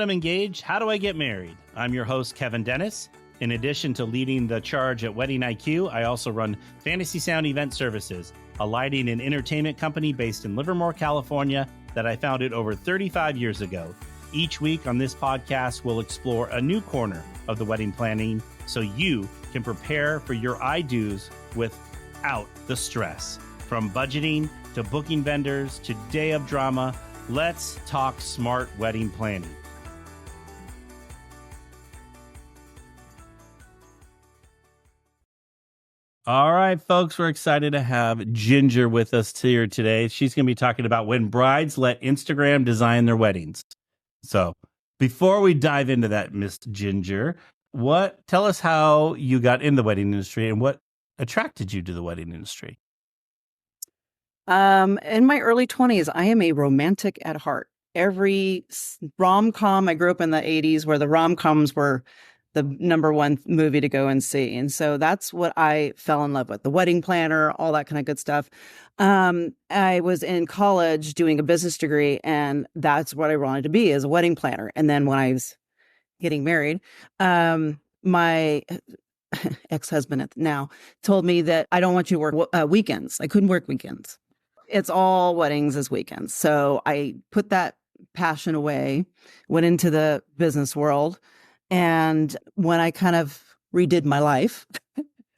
I'm engaged. How do I get married? I'm your host, Kevin Dennis. In addition to leading the charge at Wedding IQ, I also run Fantasy Sound Event Services, a lighting and entertainment company based in Livermore, California, that I founded over 35 years ago. Each week on this podcast, we'll explore a new corner of the wedding planning so you can prepare for your I-dos without the stress. From budgeting to booking vendors to day of drama, let's talk smart wedding planning. All right, folks, we're excited to have Jinger with us here today. She's going to be talking about when brides let Instagram design their weddings. So before we dive into that, Miss Jinger, tell us how you got in the wedding industry and what attracted you to the wedding industry. In my early 20s, I am a romantic at heart. Every rom-com, I grew up in the 80s where the rom-coms were the number one movie to go and see. And so that's what I fell in love with, the wedding planner, all that kind of good stuff. I was in college doing a business degree, and that's what I wanted to be, as a wedding planner. And then when I was getting married, my ex-husband now told me that I don't want you to work weekends. I couldn't work weekends. It's all weddings as weekends. So I put that passion away, went into the business world. And when I kind of redid my life,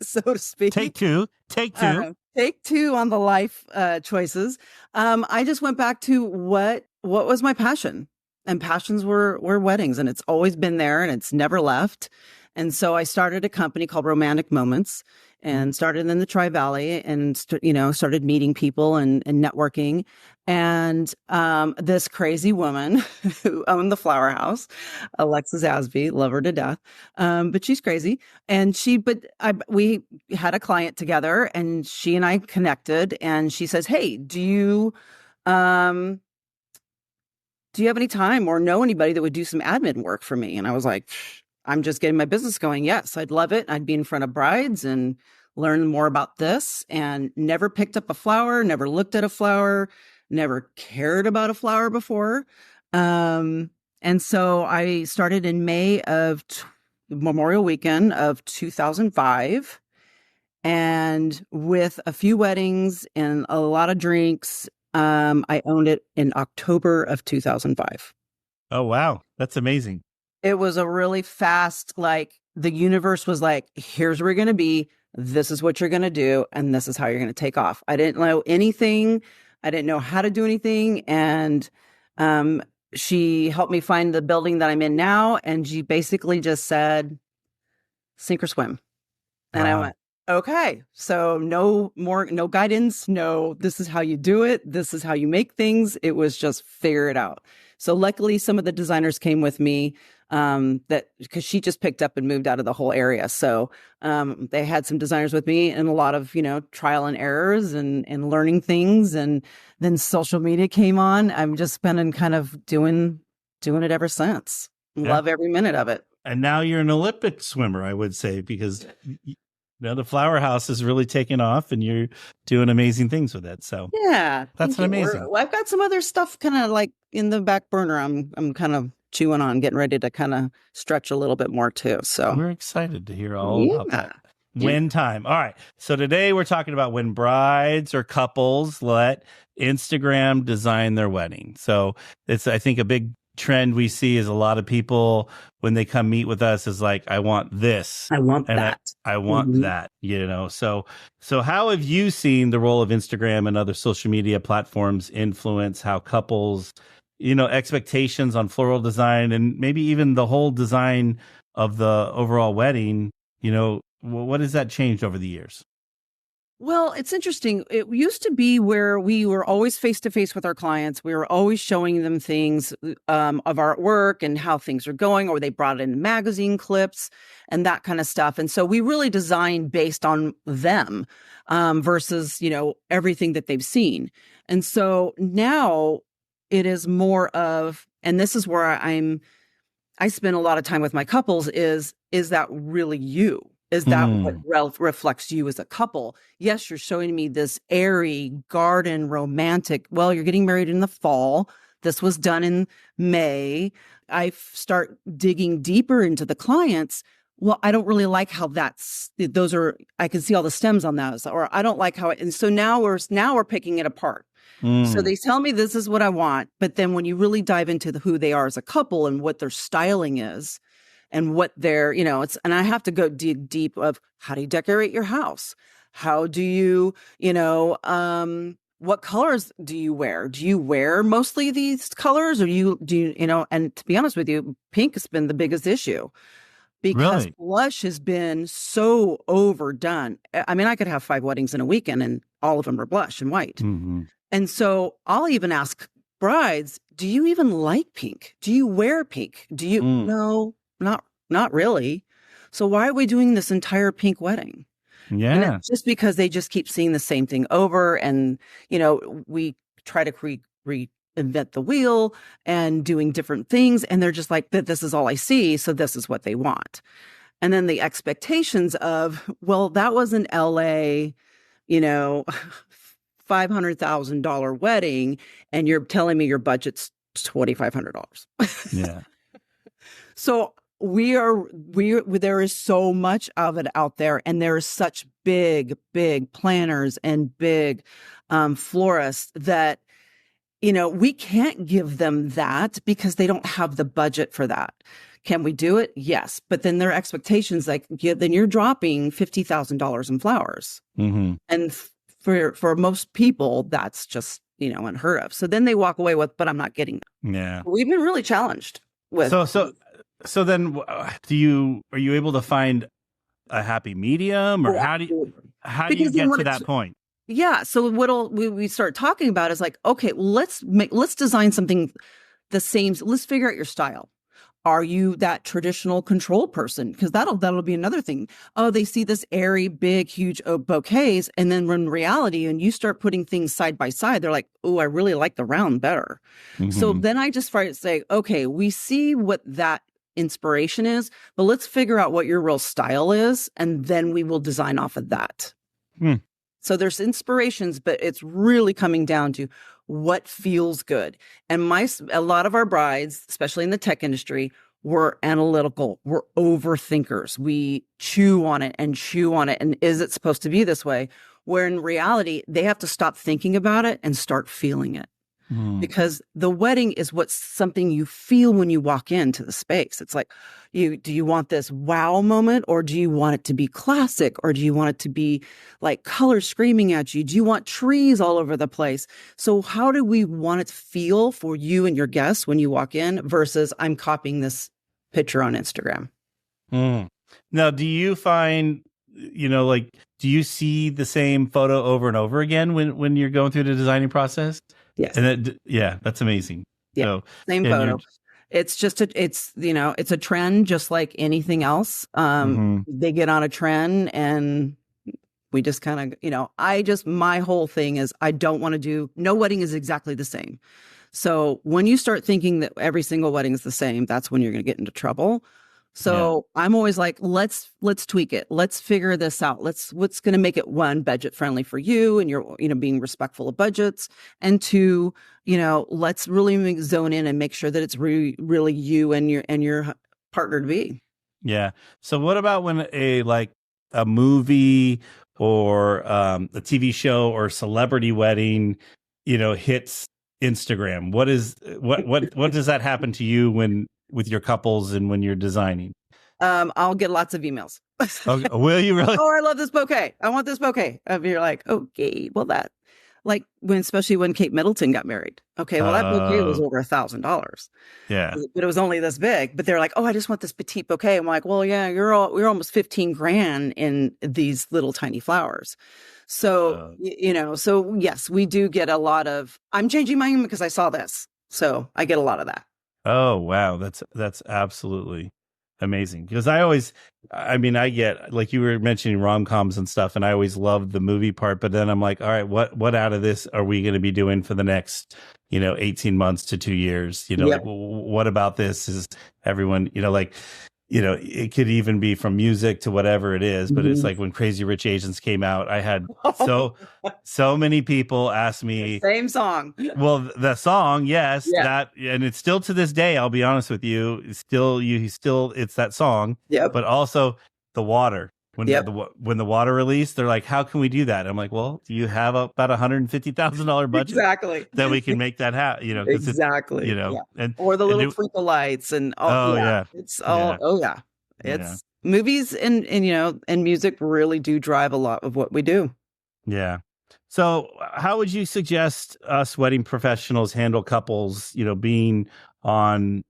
so to speak. Take two On the life choices. I just went back to what was my passion. And passions were weddings. And it's always been there and it's never left. And so I started a company called Romantic Moments and started in the Tri-Valley and, started meeting people and networking. And this crazy woman who owned the Flower House, Alexis Asby, love her to death, but she's crazy. And we had a client together and she and I connected and she says, hey, do you have any time or know anybody that would do some admin work for me? And I was like, I'm just getting my business going. Yes, I'd love it. I'd be in front of brides and learn more about this, and never picked up a flower, never looked at a flower, never cared about a flower before. And so I started in May of Memorial Weekend of 2005. And with a few weddings and a lot of drinks, I owned it in October of 2005. Oh, wow. That's amazing. It was a really fast, the universe was like, here's where you're going to be. This is what you're going to do. And this is how you're going to take off. I didn't know anything. I didn't know how to do anything. And she helped me find the building that I'm in now. And she basically just said, sink or swim. And I went, okay. So no guidance. No, this is how you do it. This is how you make things. It was just figure it out. So luckily some of the designers came with me because she just picked up and moved out of the whole area. So they had some designers with me and a lot of, trial and errors and learning things. And then social media came on. I've just been kind of doing it ever since. Yeah. Love every minute of it. And now you're an Olympic swimmer, I would say, because the Flower House is really taking off and you're doing amazing things with it. So yeah, that's amazing. I've got some other stuff kind of in the back burner. I'm kind of chewing on, getting ready to kind of stretch a little bit more too. So we're excited to hear all about that. When time. All right. So today we're talking about when brides or couples let Instagram design their wedding. So it's, I think, a big trend we see is a lot of people when they come meet with us is like, I want this. I want that. I want that, So how have you seen the role of Instagram and other social media platforms influence how couples, expectations on floral design and maybe even the whole design of the overall wedding, what has that changed over the years? Well, it's interesting. It used to be where we were always face to face with our clients. We were always showing them things of our work and how things are going, or they brought in magazine clips and that kind of stuff. And so we really designed based on them versus, everything that they've seen. And so now it is more of, and this is where I spend a lot of time with my couples is that really you? Is that what reflects you as a couple? Yes, you're showing me this airy garden romantic. Well, you're getting married in the fall. This was done in May. start digging deeper into the clients. Well, I don't really like how I can see all the stems on those, or I don't like how it, and so now we're picking it apart. So they tell me this is what I want, but then when you really dive into who they are as a couple and what their styling is and what their, and I have to go dig deep of how do you decorate your house? How do you, what colors do you wear? Do you wear mostly these colors, or and to be honest with you, pink has been the biggest issue. Because blush has been so overdone. I mean, I could have 5 weddings in a weekend and all of them are blush and white. Mm-hmm. And so I'll even ask brides, do you even like pink? Do you wear pink? Do you? No, not really. So why are we doing this entire pink wedding? Yeah. And it's just because they just keep seeing the same thing over. And, we try to reinvent the wheel and doing different things. And they're just like, this is all I see. So this is what they want. And then the expectations of, well, that was an LA, $500,000 wedding. And you're telling me your budget's $2,500. Yeah. So there is so much of it out there, and there is such big planners and big florists that, we can't give them that because they don't have the budget for that. Can we do it? Yes. But then their expectations, then you're dropping $50,000 in flowers. Mm-hmm. And for most people, that's just, unheard of. So then they walk away with, but I'm not getting it. Yeah. We've been really challenged with. So then are you able to find a happy medium, or how do you get to that point? Yeah. So what we start talking about is like, okay, let's design something the same. Let's figure out your style. Are you that traditional control person? Because that'll be another thing. Oh, they see this airy, big, huge bouquets. And then in reality, and you start putting things side by side, they're like, oh, I really like the round better. Mm-hmm. So then I just try to say, okay, we see what that inspiration is, but let's figure out what your real style is. And then we will design off of that. So there's inspirations, but it's really coming down to what feels good. And a lot of our brides, especially in the tech industry, we're analytical. We're overthinkers. We chew on it. And is it supposed to be this way? Where in reality, they have to stop thinking about it and start feeling it. Because the wedding is something you feel when you walk into the space. It's like, do you want this wow moment, or do you want it to be classic, or do you want it to be like colors screaming at you? Do you want trees all over the place? So how do we want it to feel for you and your guests when you walk in versus I'm copying this picture on Instagram? Now, do you find, do you see the same photo over and over again when you're going through the designing process? Yes. And that's amazing. Yeah. So, same photo. It's just it's a trend, just like anything else. They get on a trend and we just kind of, my whole thing is no wedding is exactly the same. So when you start thinking that every single wedding is the same, that's when you're going to get into trouble. So I'm always like, let's tweak it. Let's figure this out. What's going to make it, one, budget friendly for you and you're, being respectful of budgets. And two, let's really zone in and make sure that it's really you and your partner to be. Yeah. So what about when a movie or a TV show or celebrity wedding, hits Instagram? What does that happen to you with your couples and when you're designing? I'll get lots of emails. Okay. Will you really? Oh, I love this bouquet. I want this bouquet. You're like, okay, well especially when Kate Middleton got married. Okay, well that bouquet was over $1,000. Yeah, but it was only this big. But they're like, oh, I just want this petite bouquet. I'm like, well, yeah, you're almost 15 grand in these little tiny flowers. So so yes, we do get a lot of. I'm changing mine because I saw this. So I get a lot of that. Oh, wow. That's absolutely amazing. Because I get, like you were mentioning rom-coms and stuff, and I always loved the movie part, but then I'm like, all right, what out of this are we going to be doing for the next, 18 months to 2 years? What about this is everyone, it could even be from music to whatever it is. But it's like when Crazy Rich Asians came out, I had so many people ask me same song. Well, the song, yes, Yeah. and it's still to this day, I'll be honest with you, it's that song. Yep. But also the water. When when the water released, they're like, how can we do that? I'm like, well, do you have about $150,000 budget exactly that we can make that happen? Exactly. And or the little twinkle lights and it's all it's movies and and music really do drive a lot of what we do. Yeah. So how would you suggest us wedding professionals handle couples, being on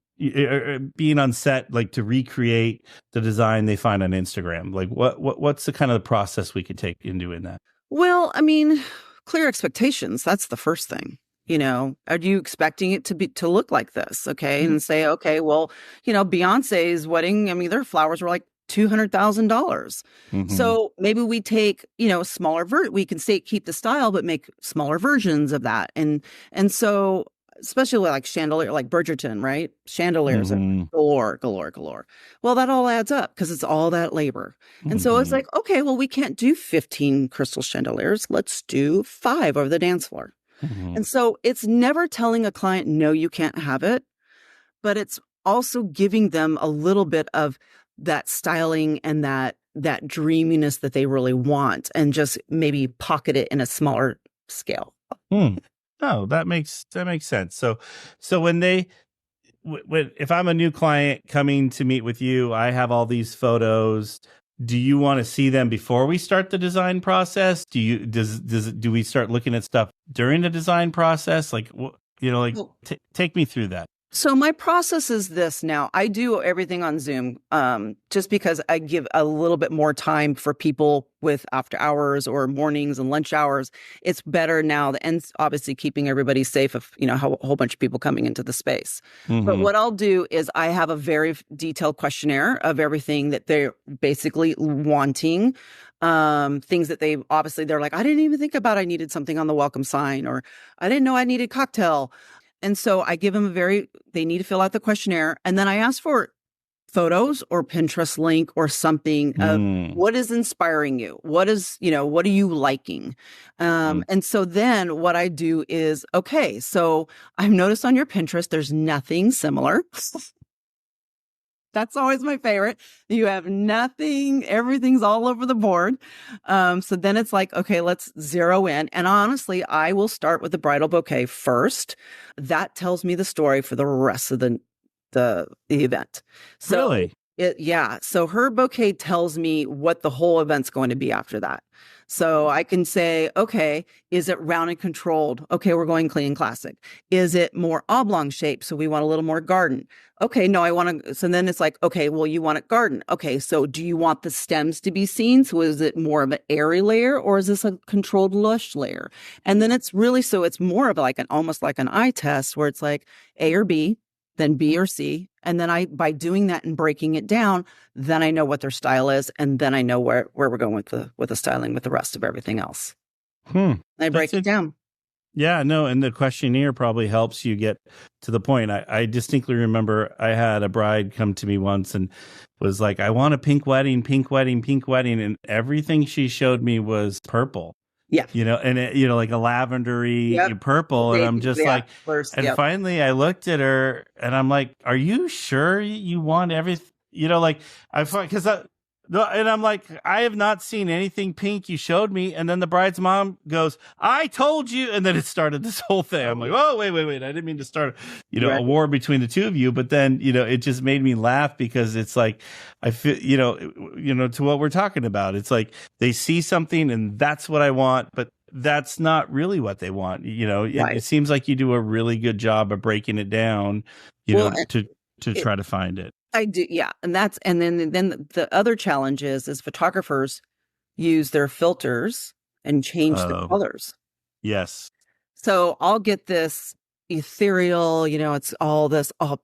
set, like to recreate the design they find on Instagram? Like what's the kind of process we could take in doing that? Well, I mean, clear expectations. That's the first thing. Are you expecting it to look like this? Okay. Mm-hmm. And say, okay, well, Beyonce's wedding, I mean, their flowers were like $200,000. Mm-hmm. So maybe we take, smaller we can keep the style, but make smaller versions of that. And so especially like chandelier, like Bridgerton, right? Chandeliers are galore. Well, that all adds up because it's all that labor. And so it's like, okay, well, we can't do 15 crystal chandeliers. Let's do 5 over the dance floor. Mm-hmm. And so it's never telling a client, no, you can't have it, but it's also giving them a little bit of that styling and that dreaminess that they really want, and just maybe pocket it in a smaller scale. Oh, that makes sense. So if I'm a new client coming to meet with you, I have all these photos. Do you want to see them before we start the design process? Do we start looking at stuff during the design process? Like, take me through that. So my process is this now. I do everything on Zoom just because I give a little bit more time for people with after hours or mornings and lunch hours. It's better now, and obviously keeping everybody safe of, a whole bunch of people coming into the space. Mm-hmm. But what I'll do is I have a very detailed questionnaire of everything that they're basically wanting. Things that they're like, I didn't even think about I needed something on the welcome sign, or I didn't know I needed cocktail. And so I give them they need to fill out the questionnaire. And then I ask for photos or Pinterest link or something of what is inspiring you? What are you liking? And so then what I do is, okay, so I've noticed on your Pinterest, there's nothing similar. That's always my favorite. You have nothing, everything's all over the board. So then it's like, okay, let's zero in. And honestly, I will start with the bridal bouquet first. That tells me the story for the rest of the event. So really? So her bouquet tells me what the whole event's going to be after that. So I can say, okay, is it round and controlled? Okay, we're going clean and classic. Is it more oblong shape? So we want a little more garden. Okay, no, I want to. So then it's like, okay, well, you want it garden. Okay, so do you want the stems to be seen? So is it more of an airy layer, or is this a controlled lush layer? And then it's more of like almost like an eye test where it's like A or B, then B or C. And then by doing that and breaking it down, then I know what their style is. And then I know where we're going with the styling with the rest of everything else. I break it down. Yeah, no. And the questionnaire probably helps you get to the point. I distinctly remember I had a bride come to me once and was like, I want a pink wedding. And everything she showed me was purple. Yeah. And it, like a lavendery purple. And I'm just finally I looked at her and I'm like, are you sure you want everything? And I'm like, I have not seen anything pink you showed me. And then the bride's mom goes, I told you. And then it started this whole thing. I'm like, oh, wait. I didn't mean to start, a war between the two of you. But then, it just made me laugh because it's like, I feel, to what we're talking about. It's like they see something and that's what I want, but that's not really what they want. It seems like you do a really good job of breaking it down, to try to find it. I do, yeah. And then the other challenge is photographers use their filters and change the colors. Yes. So I'll get this ethereal, it's all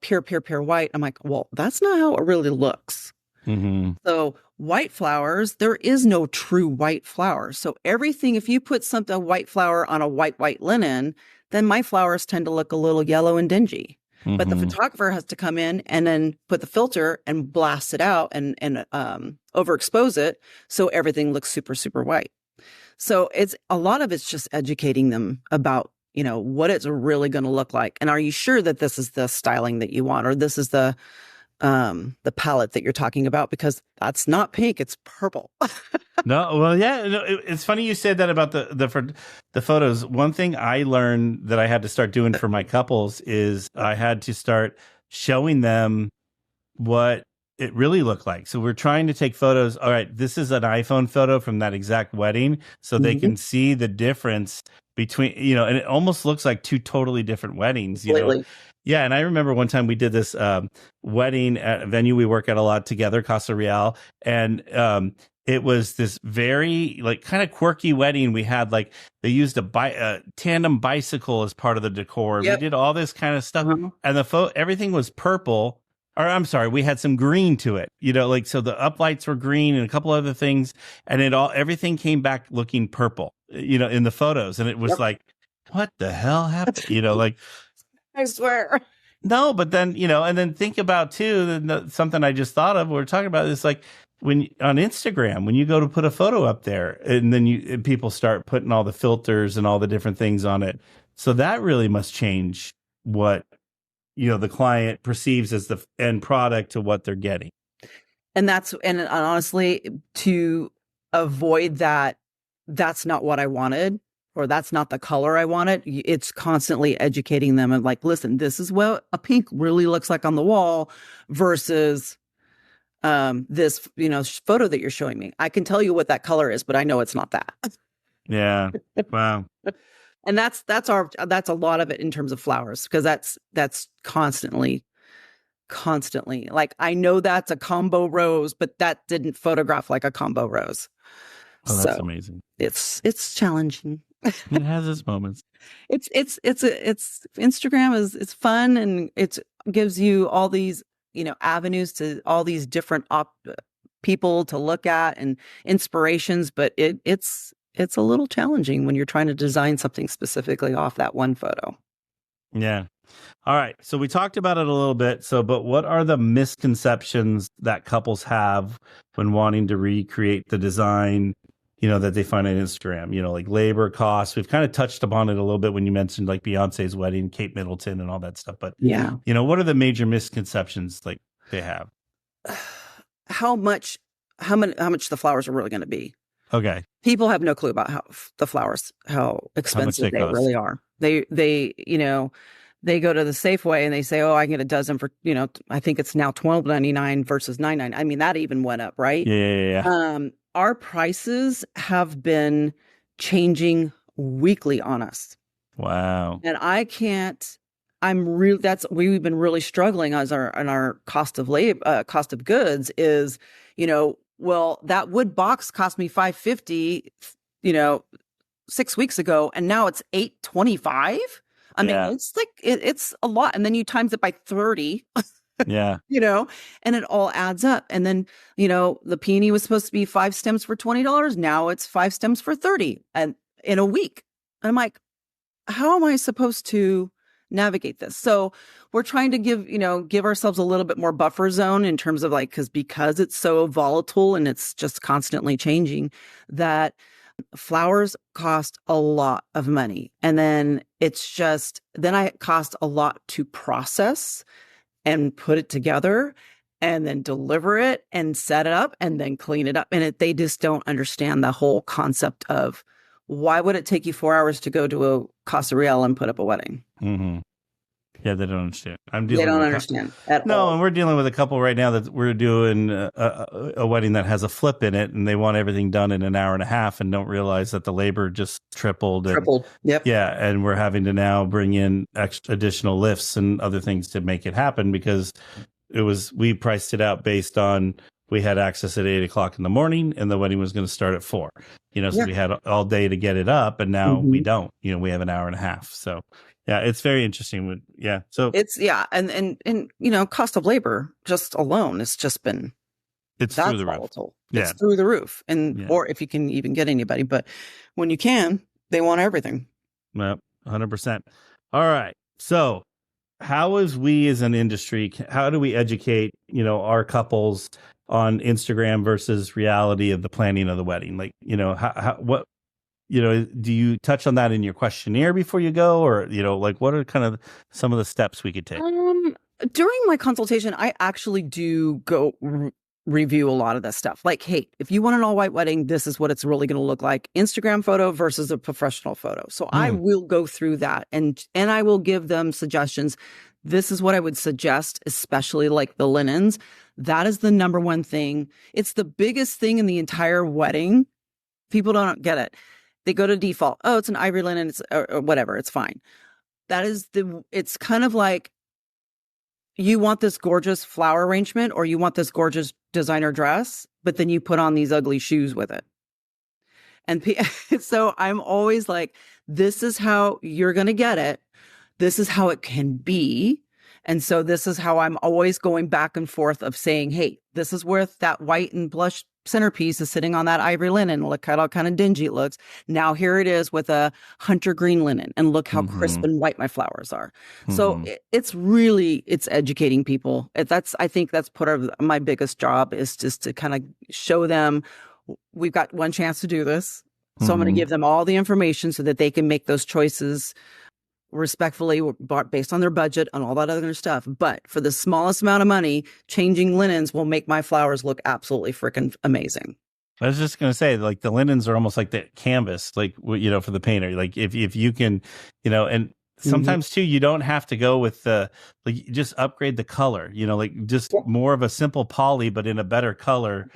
pure white. I'm like, well, that's not how it really looks. Mm-hmm. So white flowers, there is no true white flower. So everything, if you put a white flower on a white linen, then my flowers tend to look a little yellow and dingy. but the Mm-hmm. photographer has to come in and then put the filter and blast it out and overexpose it so everything looks super, super white. So it's a lot of it's just educating them about, what it's really going to look like. And are you sure that this is the styling that you want, or this is the palette that you're talking about? Because that's not pink, it's purple. No, well, yeah, no, it's funny you said that about the photos. One thing I learned that I had to start doing for my couples is I had to start showing them what it really looked like. So we're trying to take photos. All right, this is an iPhone photo from that exact wedding, so they can see the difference between, and it almost looks like two totally different weddings, Completely. Yeah, and I remember one time we did this wedding at a venue we work at a lot together, Casa Real, and it was this very kind of quirky wedding. We had they used a tandem bicycle as part of the decor. Yep. We did all this kind of stuff, and everything was purple. Or I'm sorry, we had some green to it, so the uplights were green and a couple other things, and everything came back looking purple, in the photos, and it was like, what the hell happened? I swear. No, but then, and then think about too, something I just thought of, we're talking about this, when on Instagram, when you go to put a photo up there and then people start putting all the filters and all the different things on it. So that really must change what, the client perceives as the end product to what they're getting. And honestly, to avoid that, that's not what I wanted, or that's not the color I wanted. It's constantly educating them and listen, this is what a pink really looks like on the wall versus this, photo that you're showing me. I can tell you what that color is, but I know it's not that. Yeah. Wow. And that's a lot of it in terms of flowers, because that's constantly. I know that's a combo rose, but that didn't photograph like a combo rose. Oh, that's amazing. It's challenging. It has its moments. It's Instagram is fun, and it gives you all these, avenues to all these different people to look at and inspirations, but it's a little challenging when you're trying to design something specifically off that one photo. Yeah. All right. So we talked about it a little bit. But what are the misconceptions that couples have when wanting to recreate the design, that they find on Instagram, labor costs? We've kind of touched upon it a little bit when you mentioned Beyonce's wedding, Kate Middleton and all that stuff. But yeah, what are the major misconceptions they have? How much the flowers are really going to be. Okay. People have no clue about how expensive they really are. They go to the Safeway and they say, oh, I can get a dozen for, I think it's now $12.99 versus $9.99. I mean, that even went up, right? Yeah. Our prices have been changing weekly on us. Wow. And we've been really struggling on our cost of goods is, well, that wood box cost me $5.50, 6 weeks ago, and now it's $8.25. I mean, it's it's a lot. And then you times it by 30. Yeah. And it all adds up. And then, the peony was supposed to be 5 stems for $20. Now it's 5 stems for 30 and in a week. And I'm like, how am I supposed to navigate this? So we're trying to give ourselves a little bit more buffer zone in terms of because it's so volatile and it's just constantly changing, that flowers cost a lot of money. And then it costs a lot to process and put it together and then deliver it and set it up and then clean it up. And they just don't understand the whole concept of, why would it take you 4 hours to go to a Casa Real and put up a wedding? Mm-hmm. Yeah, they don't understand. They don't understand at all. No, and we're dealing with a couple right now that we're doing a wedding that has a flip in it, and they want everything done in an hour and a half and don't realize that the labor just tripled. Yep. Yeah, and we're having to now bring in additional lifts and other things to make it happen, because we priced it out based on, we had access at 8:00 in the morning and the wedding was going to start at 4, so we had all day to get it up, and now we don't, we have an hour and a half. So yeah, it's very interesting. So it's, and cost of labor just alone, it's just been, it's through the volatile. Roof. It's through the roof. Or if you can even get anybody, but when you can, they want everything. Well, 100%. All right. So how is we as an industry, how do we educate, our couples on Instagram versus reality of the planning of the wedding? Like, what, do you touch on that in your questionnaire before you go, or, like what are kind of some of the steps we could take? During my consultation, I actually do go review a lot of this stuff. Like, hey, if you want an all white wedding, this is what it's really going to look like. Instagram photo versus a professional photo. So I will go through that and I will give them suggestions. This is what I would suggest, especially like the linens. That is the number one thing. It's the biggest thing in the entire wedding. People don't get it. They go to default. Oh, it's an ivory linen. It's or whatever. It's fine. It's kind of like, you want this gorgeous flower arrangement or you want this gorgeous designer dress, but then you put on these ugly shoes with it. And so I'm always like, this is how you're going to get it. This is how it can be. And so this is how I'm always going back and forth of saying, hey, this is where that white and blush centerpiece is sitting on that ivory linen. Look how kind of dingy it looks. Now here it is with a hunter green linen, and look how crisp and white my flowers are. So it's educating people. I think that's part of my biggest job, is just to kind of show them we've got one chance to do this. So I'm going to give them all the information so that they can make those choices respectfully, based on their budget and all that other stuff. But for the smallest amount of money, changing linens will make my flowers look absolutely freaking amazing. I was just going to say, like, the linens are almost like the canvas, like, for the painter. Like, if you can, and sometimes too, you don't have to go with just upgrade the color, like just more of a simple poly, but in a better color.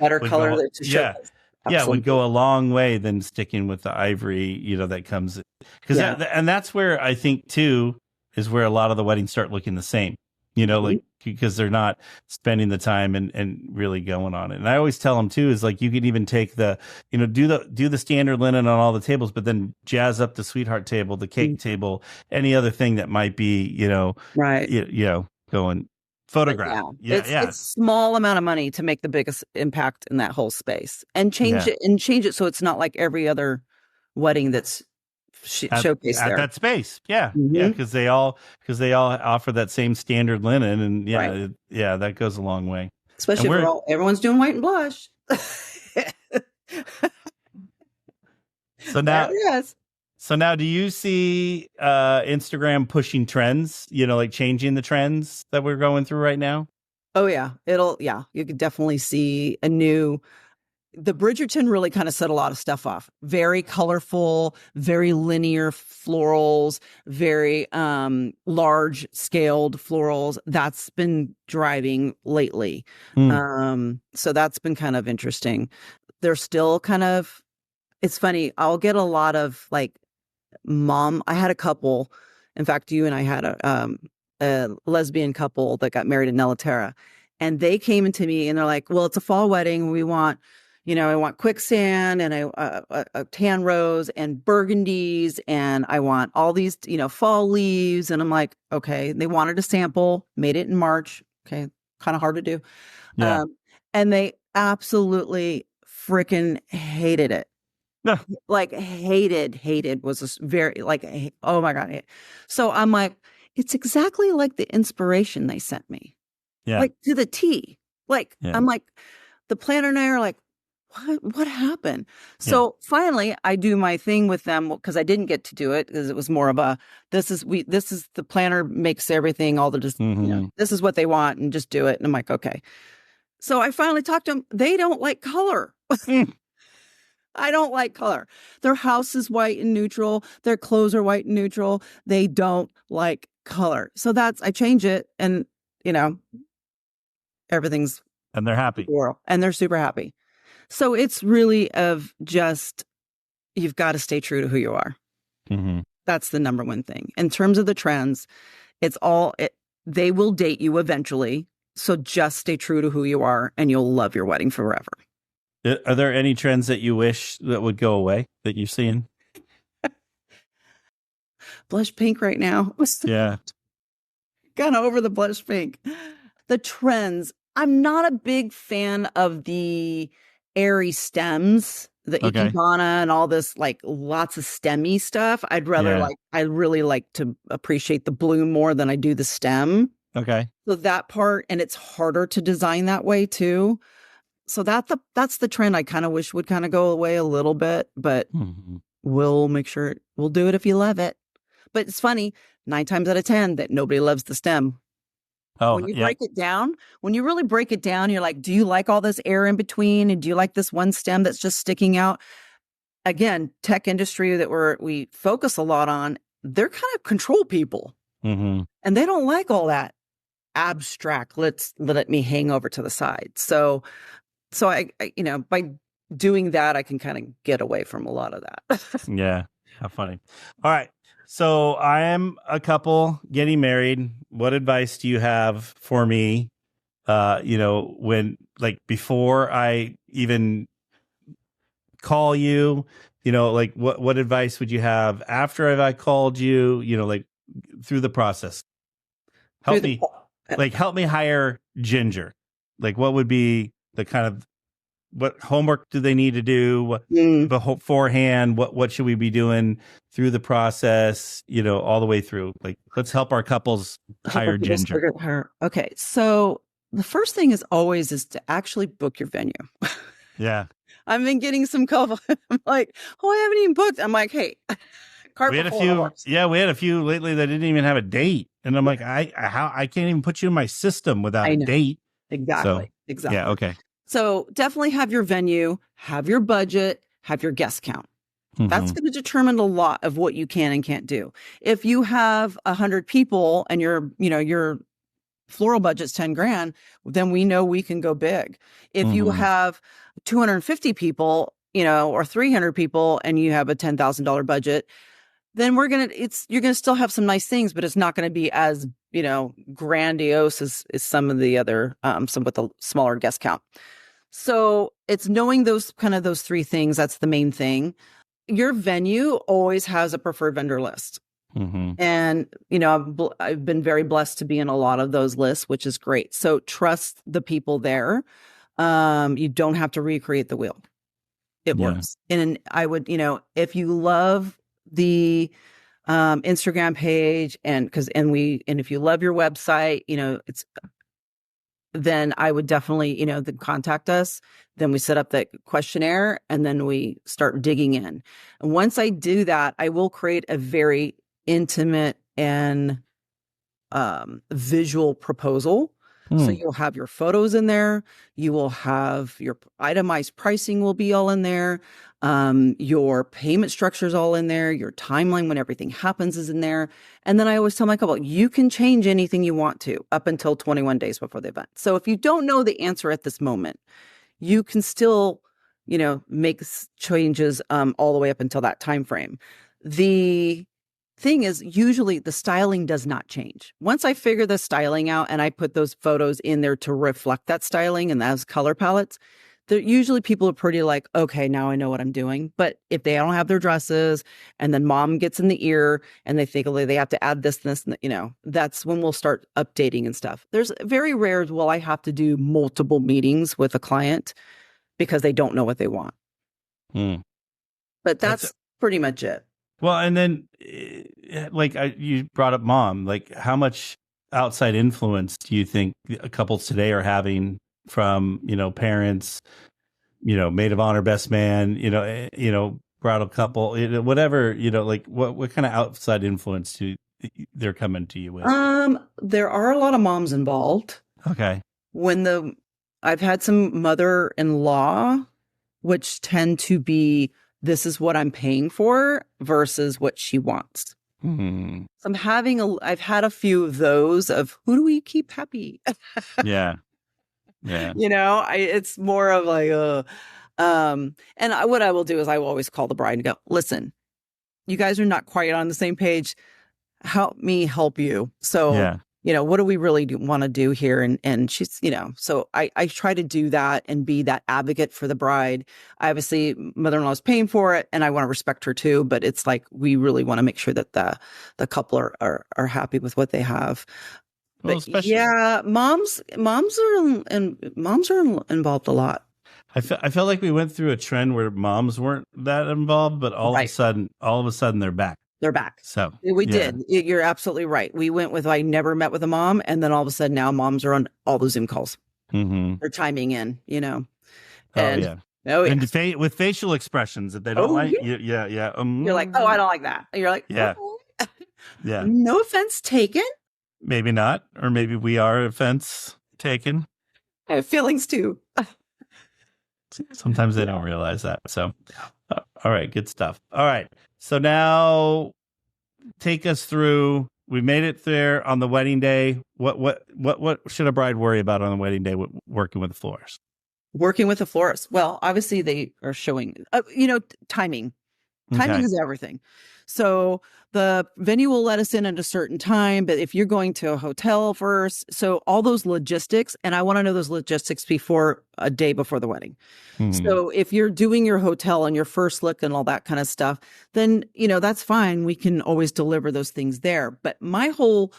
Would go a long way than sticking with the ivory, that comes, and that's where I think too is where a lot of the weddings start looking the same, like, because they're not spending the time and really going on it. And I always tell them too, is like, you can even take the, do the standard linen on all the tables, but then jazz up the sweetheart table, the cake table, any other thing that might be, going photograph. It's small amount of money to make the biggest impact in that whole space, and change it so it's not like every other wedding that's showcased at there. That space. Because they all offer that same standard linen, and that goes a long way. Especially if everyone's doing white and blush. So now, do you see Instagram pushing trends, like changing the trends that we're going through right now? Oh, yeah. You could definitely see the Bridgerton really kind of set a lot of stuff off. Very colorful, very linear florals, very large scaled florals. That's been driving lately. So that's been kind of interesting. They're still it's funny. I'll get a lot of like, I had a couple, in fact, you and I had a lesbian couple that got married in Nelaterra, and they came into me and they're like, well, it's a fall wedding. We want, I want quicksand and a tan rose and burgundies, and I want all these, fall leaves. And I'm like, okay. They wanted a sample, made it in March. Okay. Kind of hard to do. And they absolutely freaking hated it. No. Like hated was very like, oh my God. So I'm like, it's exactly like the inspiration they sent me. Like to the T. Like, I'm like, the planner and I are like, what happened? So finally I do my thing with them, because I didn't get to do it because it was more of a, this is the planner makes everything, all the, this is what they want, and just do it. And I'm like, okay. So I finally talked to them. They don't like color. I don't like color. Their house is white and neutral. Their clothes are white and neutral. They don't like color. So I change it, and, everything's. And they're happy. And they're super happy. So it's really you've got to stay true to who you are. That's the number one thing. In terms of the trends, they will date you eventually. So just stay true to who you are, and you'll love your wedding forever. Are there any trends that you wish that would go away that you're seeing? Blush pink right now. Yeah. Kind of over the blush pink. The trends. I'm not a big fan of the airy stems the Okay. ikebana and all this, like lots of STEMmy stuff. I'd rather Yeah. I really like to appreciate the bloom more than I do the stem. Okay. So that part, and it's harder to design that way too. So that's the trend I kind of wish would kind of go away a little bit, but Mhm. we'll make sure we'll do it if you love it. But it's funny, 9 times out of 10 that nobody loves the stem. Oh, When you yeah. break it down, when you really break it down, you're like, do you like all this air in between? And do you like this one stem that's just sticking out? Again, tech industry that we focus a lot on, they're kind of control people. Mm-hmm. And they don't like all that abstract, let me hang over to the side. So I by doing that, I can kind of get away from a lot of that. Yeah. How funny. All right. So I am a couple getting married. What advice do you have for me? When like before I even call you, like what advice would you have after I called you, like through the process? Help me hire Ginger. Like what would be the kind of what homework do they need to do beforehand? What should we be doing through the process? All the way through. Like, let's help our couples hire Ginger. Okay, so the first thing is to actually book your venue. Yeah, I've been getting some calls. I'm like, oh, I haven't even booked. I'm like, hey, we had a few. Yeah, we had a few lately that didn't even have a date, and I'm like, I can't even put you in my system without a date. Exactly. Yeah. Okay. So definitely have your venue, have your budget, have your guest count. Mm-hmm. That's going to determine a lot of what you can and can't do. If you have 100 people and your floral budget's 10 grand, then we know we can go big. If you have 250 people, or 300 people and you have a $10,000 budget, then you're going to still have some nice things, but it's not going to be as, grandiose as some of the other, some with a smaller guest count. So it's knowing those three things. That's the main thing. Your venue always has a preferred vendor list. Mm-hmm. And, I've been very blessed to be in a lot of those lists, which is great. So trust the people there. You don't have to recreate the wheel. It works. And I would, if you love the Instagram page and if you love your website, then I would definitely, then contact us. Then we set up that questionnaire and then we start digging in. And once I do that, I will create a very intimate and visual proposal. So you'll have your photos in there. You will have your itemized pricing will be all in there. Your payment structure is all in there. Your timeline when everything happens is in there. And then I always tell my couple, you can change anything you want to up until 21 days before the event. So if you don't know the answer at this moment, you can still, make changes all the way up until that time frame. The thing is, usually the styling does not change. Once I figure the styling out and I put those photos in there to reflect that styling and those color palettes, usually people are pretty like, okay, now I know what I'm doing. But if they don't have their dresses and then mom gets in the ear and they think they have to add this and this, that's when we'll start updating and stuff. There's very rare, I have to do multiple meetings with a client because they don't know what they want. But that's pretty much it. Well, and then you brought up mom, like how much outside influence do you think couples today are having from, parents, maid of honor, best man, bridal couple, whatever, like what kind of outside influence they're coming to you with? There are a lot of moms involved. Okay. I've had some mother-in-law, which tend to be, this is what I'm paying for versus what she wants. Mm-hmm. So I've had a few of those of who do we keep happy? Yeah. Yeah. It's more of like, what I will do is I will always call the bride and go, listen, you guys are not quite on the same page. Help me help you. So, what do we really want to do here? And she's, so I try to do that and be that advocate for the bride. Obviously, mother-in-law is paying for it and I want to respect her too, but it's like, we really want to make sure that the couple are happy with what they have. Well, but moms are involved a lot. I felt like we went through a trend where moms weren't that involved, but all of a sudden they're back. They're back. So we did. You're absolutely right. We went with, I never met with a mom. And then all of a sudden now moms are on all the Zoom calls. Mm-hmm. They're chiming in, And, with facial expressions that they don't like. Yeah. You're like, oh, I don't like that. You're like, yeah. Okay. Yeah. No offense taken. Maybe not. Or maybe we are offense taken. I have feelings too. Sometimes they don't realize that. So, all right. Good stuff. All right. So now take us through. We made it there on the wedding day. What should a bride worry about on the wedding day working with the florist? Working with the florist. Well, obviously they are showing, timing. Timing is everything. So the venue will let us in at a certain time, but if you're going to a hotel first, so all those logistics, and I want to know those logistics before a day before the wedding. Mm-hmm. So if you're doing your hotel and your first look and all that kind of stuff, then, that's fine. We can always deliver those things there. But my whole,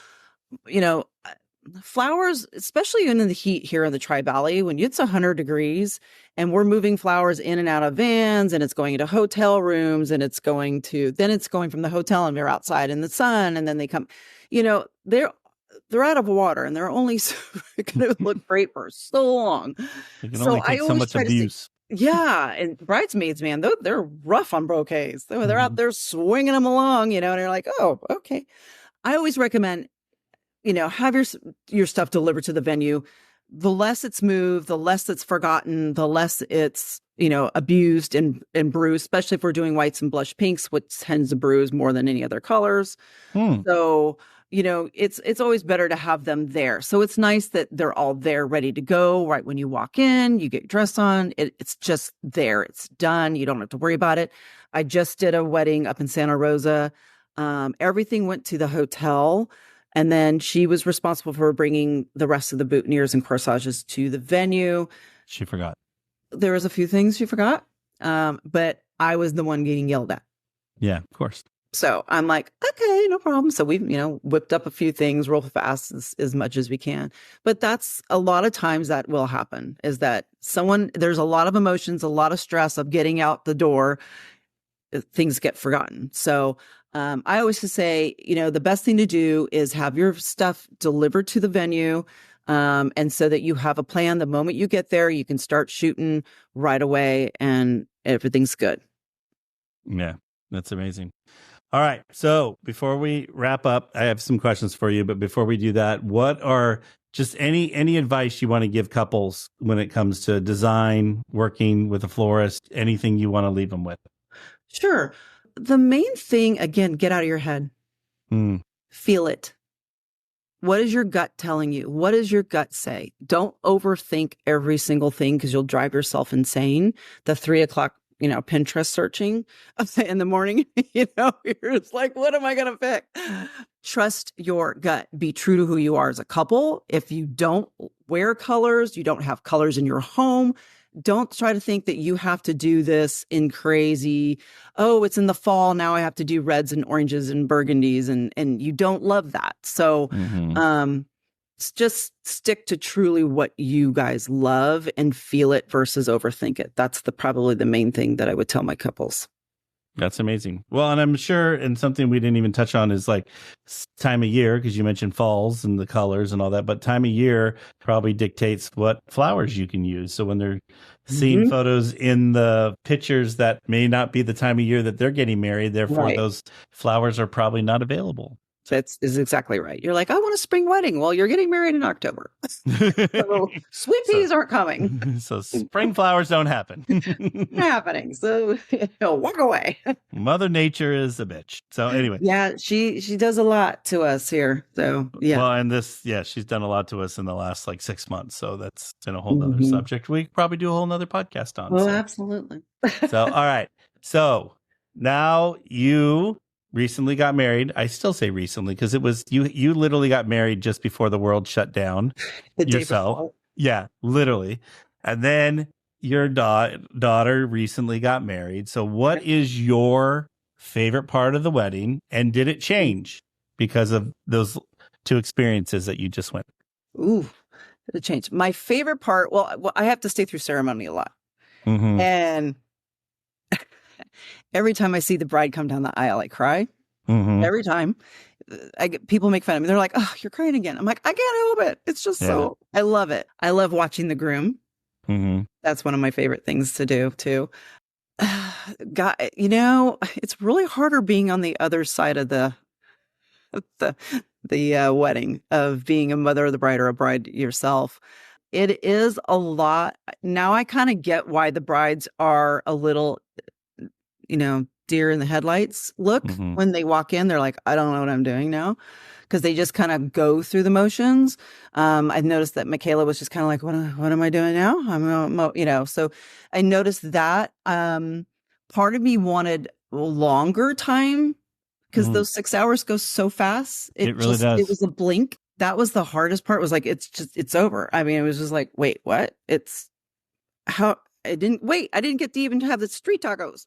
flowers, especially in the heat here in the Tri-Valley, when it's 100 degrees and we're moving flowers in and out of vans and it's going into hotel rooms and it's going from the hotel and they're outside in the sun and then they come, they're out of water and they're only going to look great for so long. They can only take so much abuse. Yeah. And bridesmaids, man, they're rough on bouquets. They're out there swinging them along, and you're like, oh, okay. I always recommend, have your stuff delivered to the venue. The less it's moved, the less it's forgotten, the less it's, abused and bruised, especially if we're doing whites and blush pinks, which tends to bruise more than any other colors. So, it's always better to have them there. So it's nice that they're all there ready to go right when you walk in, you get your dress on. It's just there. It's done. You don't have to worry about it. I just did a wedding up in Santa Rosa. Everything went to the hotel. And then she was responsible for bringing the rest of the boutonnieres and corsages to the venue. She forgot. There was a few things she forgot, but I was the one getting yelled at. Yeah, of course. So I'm like, okay, no problem. So we, whipped up a few things real fast as much as we can. But that's a lot of times that will happen, is that there's a lot of emotions, a lot of stress of getting out the door. Things get forgotten. So I always say, the best thing to do is have your stuff delivered to the venue. And so that you have a plan. The moment you get there, you can start shooting right away and everything's good. Yeah, that's amazing. All right. So before we wrap up, I have some questions for you. But before we do that, what are just any advice you want to give couples when it comes to design, working with a florist, anything you want to leave them with? Sure. The main thing, again, get out of your head. Feel it. What is your gut telling you? What does your gut say? Don't overthink every single thing because you'll drive yourself insane. The 3:00, Pinterest searching in the morning, you're just like, what am I going to pick? Trust your gut. Be true to who you are as a couple. If you don't wear colors, you don't have colors in your home, don't try to think that you have to do this in crazy, oh, it's in the fall, now I have to do reds and oranges and burgundies, and you don't love that. So just stick to truly what you guys love and feel it versus overthink it. That's probably the main thing that I would tell my couples. That's amazing. Well, and I'm sure, and something we didn't even touch on is like time of year, because you mentioned falls and the colors and all that, but time of year probably dictates what flowers you can use. So when they're seeing photos in the pictures, that may not be the time of year that they're getting married. Therefore, those flowers are probably not available. That is exactly right. You're like, I want a spring wedding. Well, you're getting married in October. So sweet peas aren't coming. So spring flowers don't happen. Happening. So walk away. Mother Nature is a bitch. So anyway. Yeah, she does a lot to us here. So yeah. Well, and she's done a lot to us in the last 6 months. So that's been a whole nother subject. We could probably do a whole nother podcast on. Oh, absolutely. So, all right. So now you recently got married. I still say recently because it was you literally got married just before the world shut down yourself. Yeah, literally. And then your daughter recently got married. So what is your favorite part of the wedding? And did it change because of those two experiences that you just went? Ooh, did it change? My favorite part, well, I have to stay through ceremony a lot. Mm-hmm. And every time I see the bride come down the aisle, I cry. Mm-hmm. Every time. People make fun of me. They're like, "Oh, you're crying again." I'm like, "I can't help it. It's just so, I love it. I love watching the groom. Mm-hmm. That's one of my favorite things to do too. God, it's really harder being on the other side of the wedding, of being a mother of the bride or a bride yourself. It is a lot. Now I kind of get why the brides are a little, deer in the headlights look. Mm-hmm. When they walk in, they're like, I don't know what I'm doing now, because they just kind of go through the motions. I've noticed that Michaela was just kind of like, what am I doing now? So I noticed that. Part of me wanted a longer time, because those 6 hours go so fast. It really does. It was a blink. That was the hardest part, was like, it's over. I mean, it was just like, wait, what? I didn't get to even have the street tacos.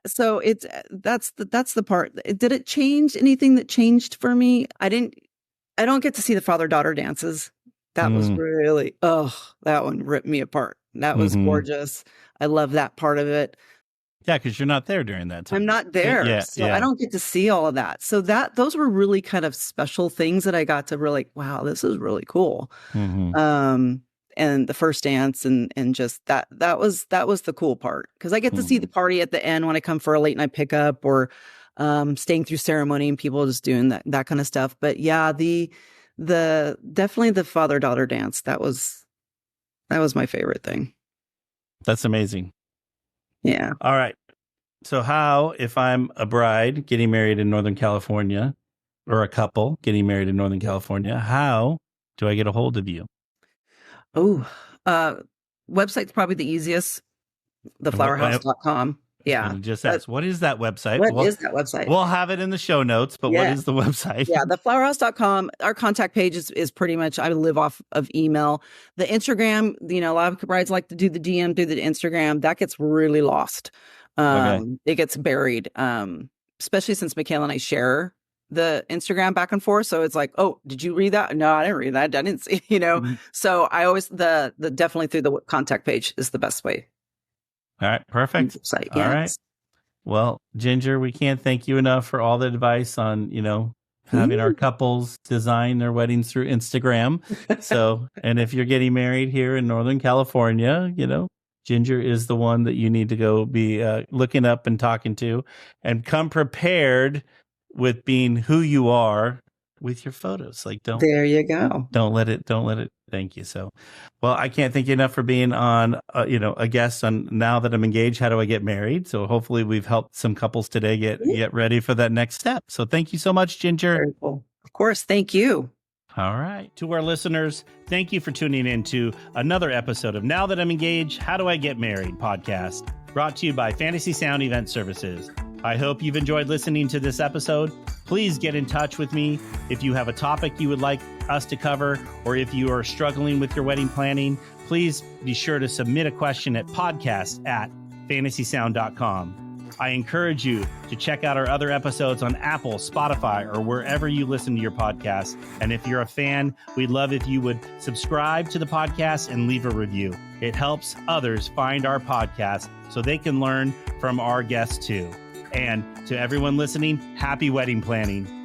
So that's the part. Did it change anything that changed for me? I don't get to see the father-daughter dances. That was really, that one ripped me apart. That was gorgeous. I love that part of it. Yeah, because you're not there during that time. I'm not there. I don't get to see all of that. So those were really kind of special things that I got to really, wow, this is really cool. Mm-hmm. And the first dance and just that was the cool part, because I get to see the party at the end when I come for a late night pickup, or staying through ceremony and people just doing that kind of stuff. But yeah, definitely the father-daughter dance, that was my favorite thing. That's amazing. Yeah. All right. So how, if I'm a bride getting married in Northern California, or a couple getting married in Northern California, how do I get a hold of you? Website's probably the easiast. Theflowerhouse.com. Yeah. And just ask, what is that website? What is that website? We'll have it in the show notes, but what is the website? Yeah, theflowerhouse.com. Our contact page is pretty much, I live off of email. The Instagram, a lot of brides like to do the DM through the Instagram. That gets really lost. It gets buried, especially since Michaela and I share the Instagram back and forth. So it's like, oh, did you read that? No, I didn't read that. I didn't see, So I always, the definitely through the contact page is the best way. All right. Perfect. Website, All right. Well, Jinger, we can't thank you enough for all the advice on, having our couples design their weddings through Instagram. So, and if you're getting married here in Northern California, Jinger is the one that you need to go be looking up and talking to, and come prepared with being who you are with your photos. Like, there you go. Don't let it. Thank you. So, well, I can't thank you enough for being on, a guest on Now That I'm Engaged, How Do I Get Married? So hopefully we've helped some couples today get ready for that next step. So thank you so much, Jinger. Very cool. Of course. Thank you. All right. To our listeners, thank you for tuning in to another episode of Now That I'm Engaged, How Do I Get Married podcast, brought to you by Fantasy Sound Event Services. I hope you've enjoyed listening to this episode. Please get in touch with me if you have a topic you would like us to cover, or if you are struggling with your wedding planning. Please be sure to submit a question at podcast@fantasysound.com. I encourage you to check out our other episodes on Apple, Spotify, or wherever you listen to your podcast. And if you're a fan, we'd love if you would subscribe to the podcast and leave a review. It helps others find our podcast so they can learn from our guests too. And to everyone listening, happy wedding planning.